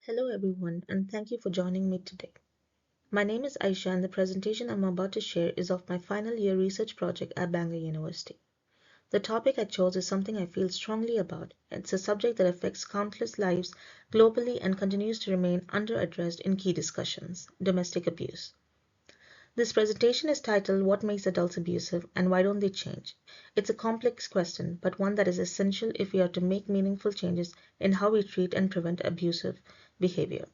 Hello everyone, and thank you for joining me today. My name is Ayesha, and the presentation I'm about to share is of my final year research project at Bangalore University. The topic I chose is something I feel strongly about. It's a subject that affects countless lives globally and continues to remain under-addressed in key discussions: domestic abuse. This presentation is titled What Makes Adults Abusive and Why Don't They Change? It's a complex question, but one that is essential if we are to make meaningful changes in how we treat and prevent abusive behavior.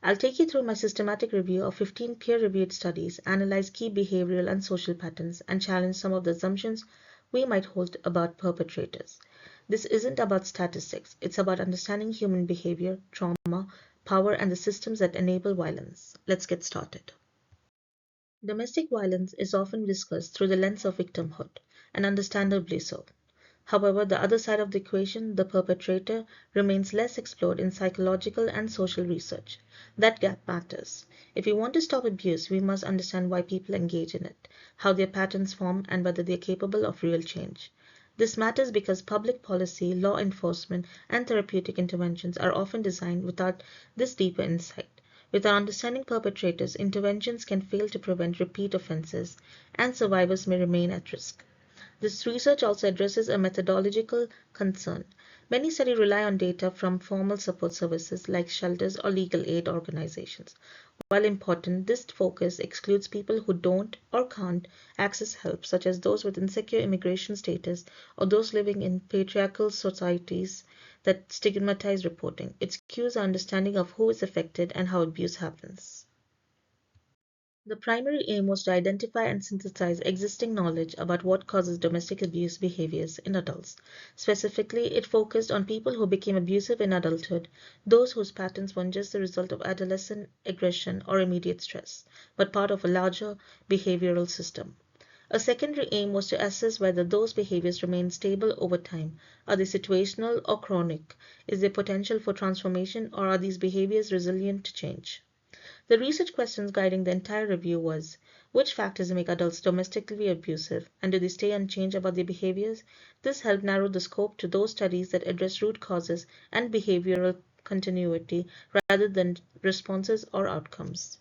I'll take you through my systematic review of 15 peer-reviewed studies, analyze key behavioral and social patterns, and challenge some of the assumptions we might hold about perpetrators. This isn't about statistics, it's about understanding human behavior, trauma, power, and the systems that enable violence. Let's get started. Domestic violence is often discussed through the lens of victimhood, and understandably so. However, the other side of the equation, the perpetrator, remains less explored in psychological and social research. That gap matters. If we want to stop abuse, we must understand why people engage in it, how their patterns form, and whether they are capable of real change. This matters because public policy, law enforcement, and therapeutic interventions are often designed without this deeper insight. Without understanding perpetrators, interventions can fail to prevent repeat offenses, and survivors may remain at risk. This research also addresses a methodological concern. Many studies rely on data from formal support services like shelters or legal aid organizations. While important, this focus excludes people who don't or can't access help, such as those with insecure immigration status or those living in patriarchal societies that stigmatize reporting. It skews our understanding of who is affected and how abuse happens. The primary aim was to identify and synthesize existing knowledge about what causes domestic abuse behaviors in adults. Specifically, it focused on people who became abusive in adulthood, those whose patterns weren't just the result of adolescent aggression or immediate stress, but part of a larger behavioral system. A secondary aim was to assess whether those behaviors remain stable over time. Are they situational or chronic? Is there potential for transformation, or are these behaviors resilient to change? The research questions guiding the entire review was: which factors make adults domestically abusive, and do they stay unchanged about their behaviors? This helped narrow the scope to those studies that address root causes and behavioral continuity rather than responses or outcomes.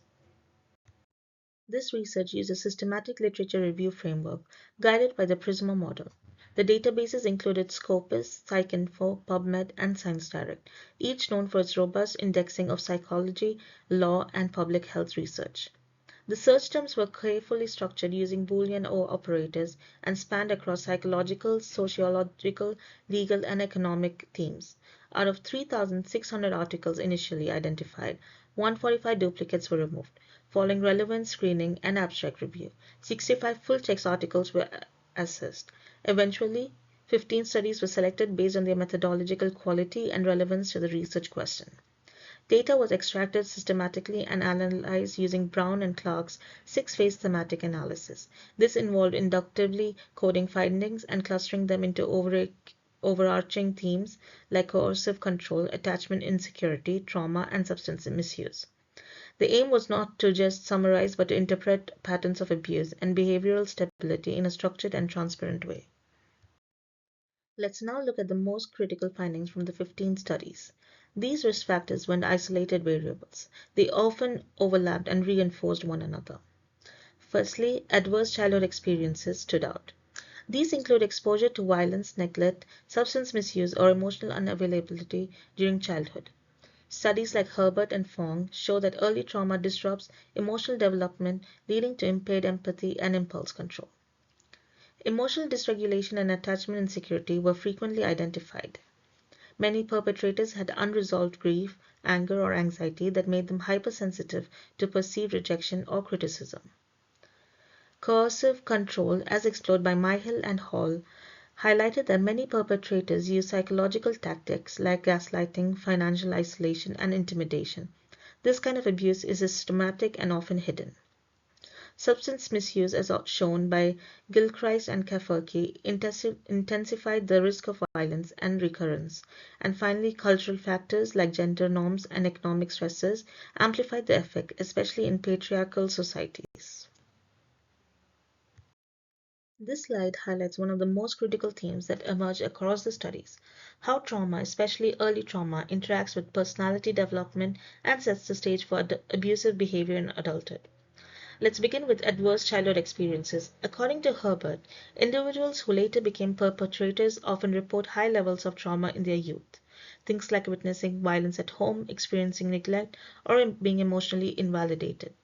This research used a systematic literature review framework guided by the PRISMA model. The databases included Scopus, PsycInfo, PubMed, and ScienceDirect, each known for its robust indexing of psychology, law, and public health research. The search terms were carefully structured using Boolean or operators and spanned across psychological, sociological, legal, and economic themes. Out of 3,600 articles initially identified, 145 duplicates were removed. Following relevance screening and abstract review, 65 full-text articles were assessed. Eventually, 15 studies were selected based on their methodological quality and relevance to the research question. Data was extracted systematically and analyzed using Brown and Clark's six-phase thematic analysis. This involved inductively coding findings and clustering them into overarching themes like coercive control, attachment insecurity, trauma, and substance misuse. The aim was not to just summarize but to interpret patterns of abuse and behavioral stability in a structured and transparent way. Let's now look at the most critical findings from the 15 studies. These risk factors weren't isolated variables. They often overlapped and reinforced one another. Firstly, adverse childhood experiences stood out. These include exposure to violence, neglect, substance misuse, or emotional unavailability during childhood. Studies like Herbert and Fong show that early trauma disrupts emotional development, leading to impaired empathy and impulse control. Emotional dysregulation and attachment insecurity were frequently identified. Many perpetrators had unresolved grief, anger, or anxiety that made them hypersensitive to perceived rejection or criticism. Coercive control, as explored by Myhill and Hall, highlighted that many perpetrators use psychological tactics like gaslighting, financial isolation, and intimidation. This kind of abuse is systematic and often hidden. Substance misuse, as shown by Gilchrist and Kaferke, intensified the risk of violence and recurrence. And finally, cultural factors like gender norms and economic stresses amplified the effect, especially in patriarchal societies. This slide highlights one of the most critical themes that emerge across the studies: how trauma, especially early trauma, interacts with personality development and sets the stage for abusive behavior in adulthood. Let's begin with adverse childhood experiences. According to Herbert, individuals who later became perpetrators often report high levels of trauma in their youth. Things like witnessing violence at home, experiencing neglect, or being emotionally invalidated.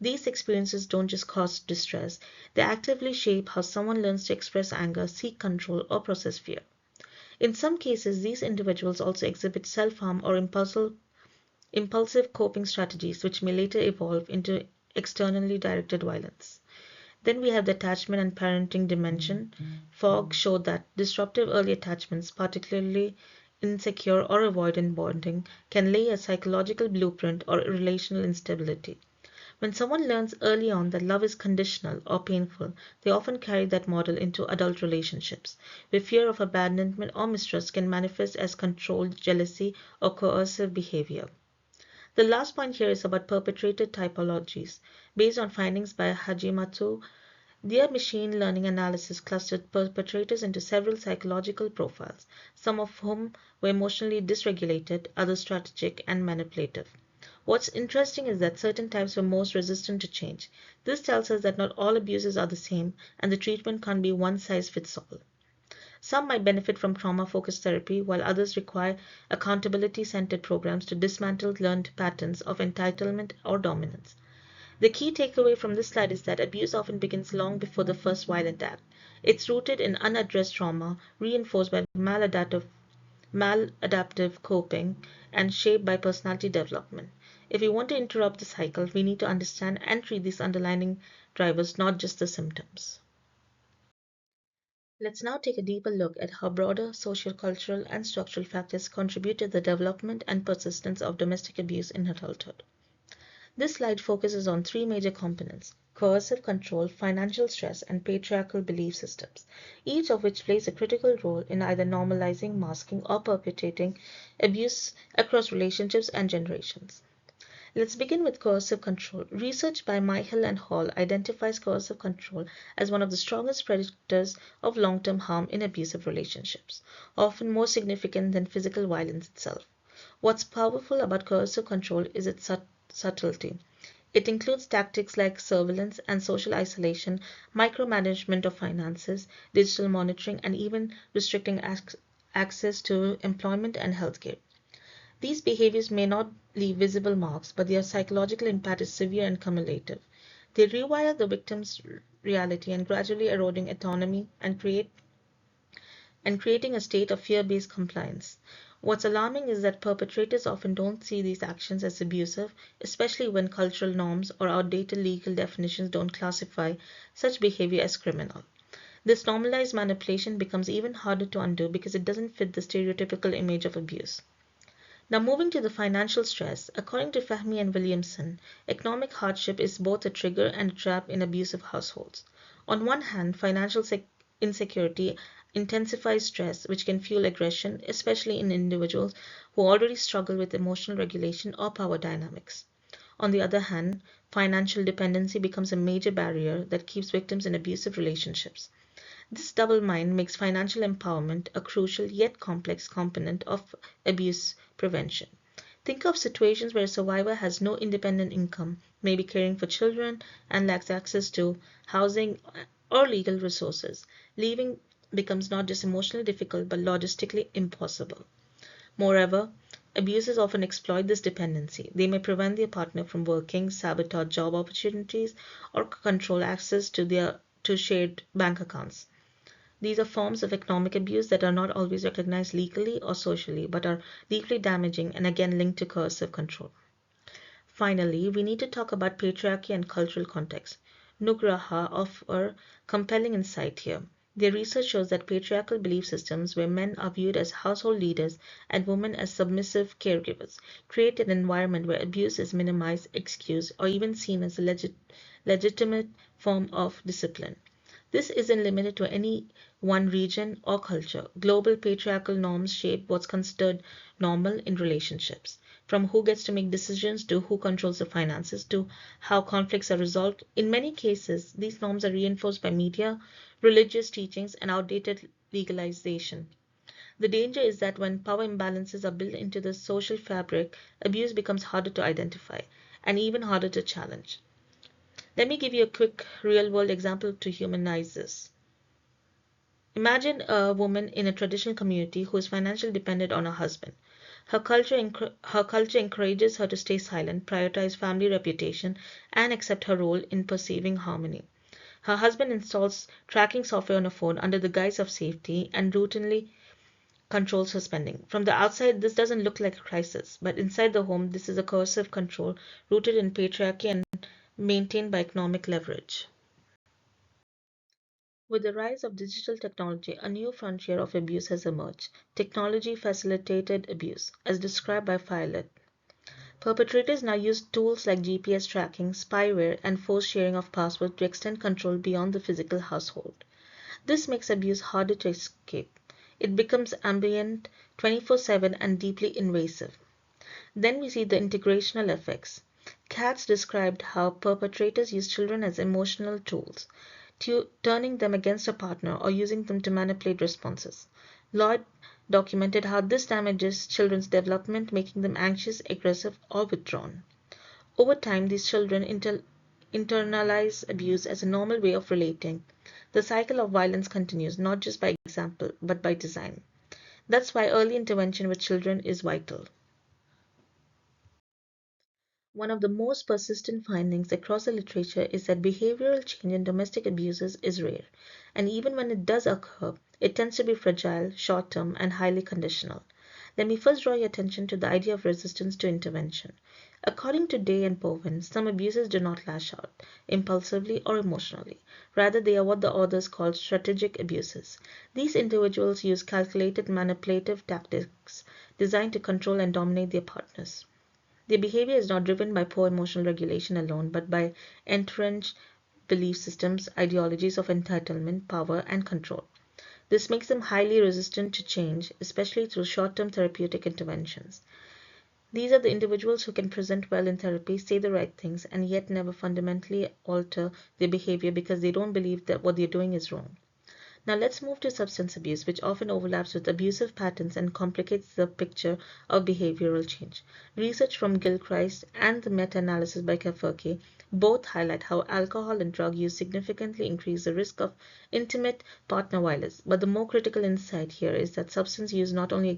These experiences don't just cause distress, they actively shape how someone learns to express anger, seek control, or process fear. In some cases, these individuals also exhibit self harm or impulsive coping strategies, which may later evolve into externally directed violence. Then we have the attachment and parenting dimension. Fogg showed that disruptive early attachments, particularly insecure or avoidant bonding, can lay a psychological blueprint or relational instability. When someone learns early on that love is conditional or painful, they often carry that model into adult relationships, where fear of abandonment or mistrust can manifest as control, jealousy, or coercive behavior. The last point here is about perpetrator typologies. Based on findings by Hajimatsu, their machine learning analysis clustered perpetrators into several psychological profiles, some of whom were emotionally dysregulated, others strategic and manipulative. What's interesting is that certain types were most resistant to change. This tells us that not all abuses are the same, and the treatment can't be one size fits all. Some might benefit from trauma focused therapy, while others require accountability centered programs to dismantle learned patterns of entitlement or dominance. The key takeaway from this slide is that abuse often begins long before the first violent act. It's rooted in unaddressed trauma, reinforced by maladaptive coping, and shaped by personality development. If we want to interrupt the cycle, we need to understand and treat these underlying drivers, not just the symptoms. Let's now take a deeper look at how broader social, cultural, and structural factors contribute to the development and persistence of domestic abuse in adulthood. This slide focuses on three major components: coercive control, financial stress, and patriarchal belief systems, each of which plays a critical role in either normalizing, masking, or perpetuating abuse across relationships and generations. Let's begin with coercive control. Research by Michael and Hall identifies coercive control as one of the strongest predictors of long term harm in abusive relationships, often more significant than physical violence itself. What's powerful about coercive control is its subtlety. It includes tactics like surveillance and social isolation, micromanagement of finances, digital monitoring, and even restricting access to employment and healthcare. These behaviors may not leave visible marks, but their psychological impact is severe and cumulative. They rewire the victim's reality and gradually eroding autonomy and creating a state of fear-based compliance. What's alarming is that perpetrators often don't see these actions as abusive, especially when cultural norms or outdated legal definitions don't classify such behavior as criminal. This normalized manipulation becomes even harder to undo because it doesn't fit the stereotypical image of abuse. Now, moving to the financial stress, according to Fahmy and Williamson, economic hardship is both a trigger and a trap in abusive households. On one hand, financial insecurity intensifies stress, which can fuel aggression, especially in individuals who already struggle with emotional regulation or power dynamics. On the other hand, financial dependency becomes a major barrier that keeps victims in abusive relationships. This double mind makes financial empowerment a crucial yet complex component of abuse prevention. Think of situations where a survivor has no independent income, may be caring for children, and lacks access to housing or legal resources. Leaving becomes not just emotionally difficult but logistically impossible. Moreover, abusers often exploit this dependency. They may prevent their partner from working, sabotage job opportunities, or control access to shared bank accounts. These are forms of economic abuse that are not always recognized legally or socially, but are deeply damaging and again linked to coercive control. Finally, we need to talk about patriarchy and cultural context. Nugraha offer compelling insight here. Their research shows that patriarchal belief systems, where men are viewed as household leaders and women as submissive caregivers, create an environment where abuse is minimized, excused, or even seen as a legitimate form of discipline. This isn't limited to any one region or culture. Global patriarchal norms shape what's considered normal in relationships, from who gets to make decisions to who controls the finances to how conflicts are resolved. In many cases, these norms are reinforced by media, religious teachings, and outdated legalization. The danger is that when power imbalances are built into the social fabric, abuse becomes harder to identify and even harder to challenge. Let me give you a quick real world example to humanize this. Imagine a woman in a traditional community who is financially dependent on her husband. Her culture encourages her to stay silent, prioritize family reputation, and accept her role in perceiving harmony. Her husband installs tracking software on her phone under the guise of safety and routinely controls her spending. From the outside, this doesn't look like a crisis, but inside the home, this is a coercive control rooted in patriarchy and maintained by economic leverage. With the rise of digital technology, a new frontier of abuse has emerged: technology facilitated abuse, as described by Violet. Perpetrators now use tools like GPS tracking, spyware, and forced sharing of passwords to extend control beyond the physical household. This makes abuse harder to escape. It becomes ambient, 24/7, and deeply invasive. Then we see the integrational effects. Katz described how perpetrators use children as emotional tools, turning them against a partner or using them to manipulate responses. Lloyd documented how this damages children's development, making them anxious, aggressive, or withdrawn. Over time, these children internalize abuse as a normal way of relating. The cycle of violence continues, not just by example, but by design. That's why early intervention with children is vital. One of the most persistent findings across the literature is that behavioral change in domestic abuses is rare, and even when it does occur, it tends to be fragile, short term, and highly conditional. Let me first draw your attention to the idea of resistance to intervention. According to Day and Bowen, some abuses do not lash out impulsively or emotionally. Rather, they are what the authors call strategic abuses. These individuals use calculated manipulative tactics designed to control and dominate their partners. Their behavior is not driven by poor emotional regulation alone, but by entrenched belief systems, ideologies of entitlement, power, and control. This makes them highly resistant to change, especially through short term therapeutic interventions. These are the individuals who can present well in therapy, say the right things, and yet never fundamentally alter their behavior because they don't believe that what they're doing is wrong. Now let's move to substance abuse, which often overlaps with abusive patterns and complicates the picture of behavioral change. Research from Gilchrist and the meta-analysis by Kafurki both highlight how alcohol and drug use significantly increase the risk of intimate partner violence. But the more critical insight here is that substance use not only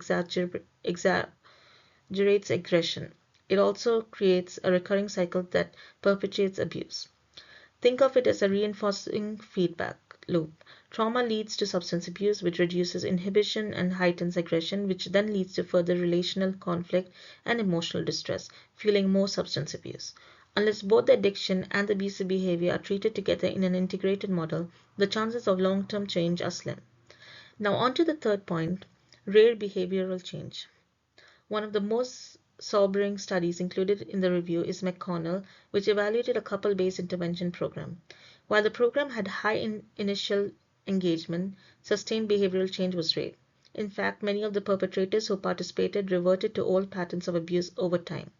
exaggerates aggression, it also creates a recurring cycle that perpetuates abuse. Think of it as a reinforcing feedback loop. Trauma leads to substance abuse, which reduces inhibition and heightens aggression, which then leads to further relational conflict and emotional distress, fueling more substance abuse. Unless both the addiction and the abusive behavior are treated together in an integrated model, the chances of long term change are slim. Now, on to the third point: rare behavioral change. One of the most sobering studies included in the review is McConnell, which evaluated a couple-based intervention program. While the program had high initial engagement, sustained behavioral change was rare. In fact, many of the perpetrators who participated reverted to old patterns of abuse over time.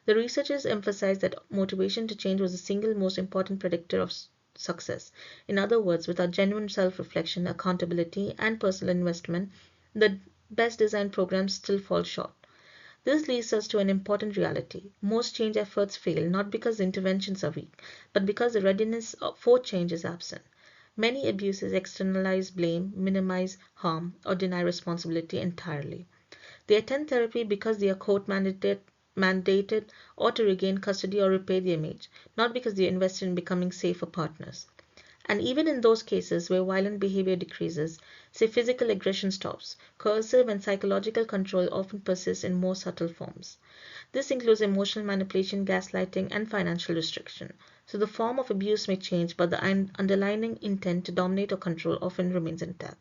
The researchers emphasized that motivation to change was the single most important predictor of success. In other words, without genuine self-reflection, accountability, and personal investment, the best designed programs still fall short. This leads us to an important reality. Most change efforts fail not because the interventions are weak, but because the readiness for change is absent. Many abuses externalize blame, minimize harm, or deny responsibility entirely. They attend therapy because they are court mandated or to regain custody or repair the image, not because they are invested in becoming safer partners. And even in those cases where violent behavior decreases, say physical aggression stops, coercive and psychological control often persists in more subtle forms. This includes emotional manipulation, gaslighting, and financial restriction. So the form of abuse may change, but the underlying intent to dominate or control often remains intact.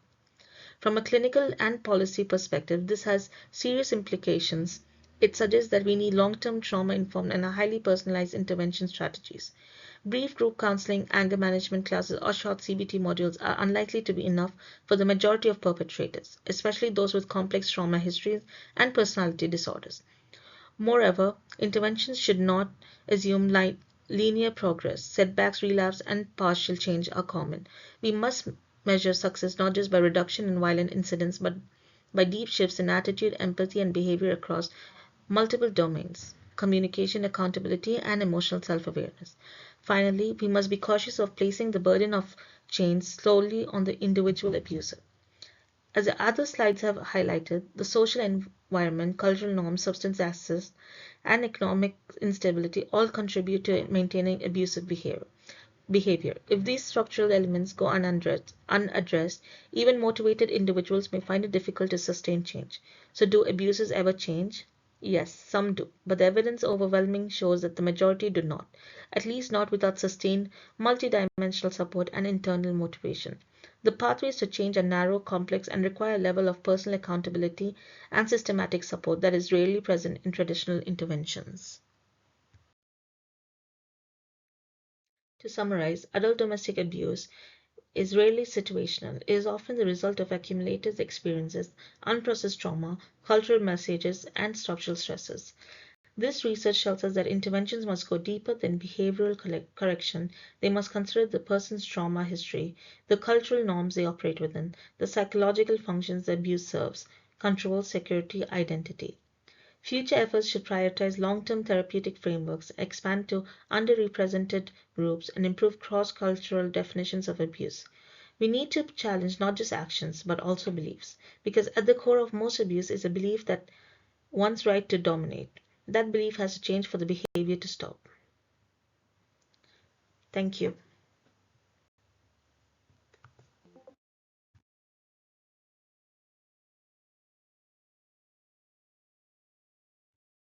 From a clinical and policy perspective, this has serious implications. It suggests that we need long-term trauma-informed and highly personalized intervention strategies. Brief group counseling, anger management classes, or short CBT modules are unlikely to be enough for the majority of perpetrators, especially those with complex trauma histories and personality disorders. Moreover, interventions should not assume linear progress. Setbacks, relapse, and partial change are common. We must measure success not just by reduction in violent incidents, but by deep shifts in attitude, empathy, and behavior across multiple domains: communication, accountability, and emotional self awareness. Finally, we must be cautious of placing the burden of change solely on the individual abuser. As the other slides have highlighted, the social environment, cultural norms, substance access, and economic instability all contribute to maintaining abusive behavior. If these structural elements go unaddressed, even motivated individuals may find it difficult to sustain change. So, do abusers ever change? Yes, some do, but the evidence overwhelming shows that the majority do not, at least not without sustained multidimensional support and internal motivation. The pathways to change are narrow, complex, and require a level of personal accountability and systematic support that is rarely present in traditional interventions. To summarize, adult domestic abuse is rarely situational. It is often the result of accumulated experiences, unprocessed trauma, cultural messages, and structural stresses. This research tells us that interventions must go deeper than behavioral correction. They must consider the person's trauma history, the cultural norms they operate within, the psychological functions the abuse serves: control, security, identity. Future efforts should prioritize long-term therapeutic frameworks, expand to underrepresented groups, and improve cross-cultural definitions of abuse. We need to challenge not just actions, but also beliefs, because at the core of most abuse is a belief that one's right to dominate. That belief has to change for the behavior to stop. Thank you.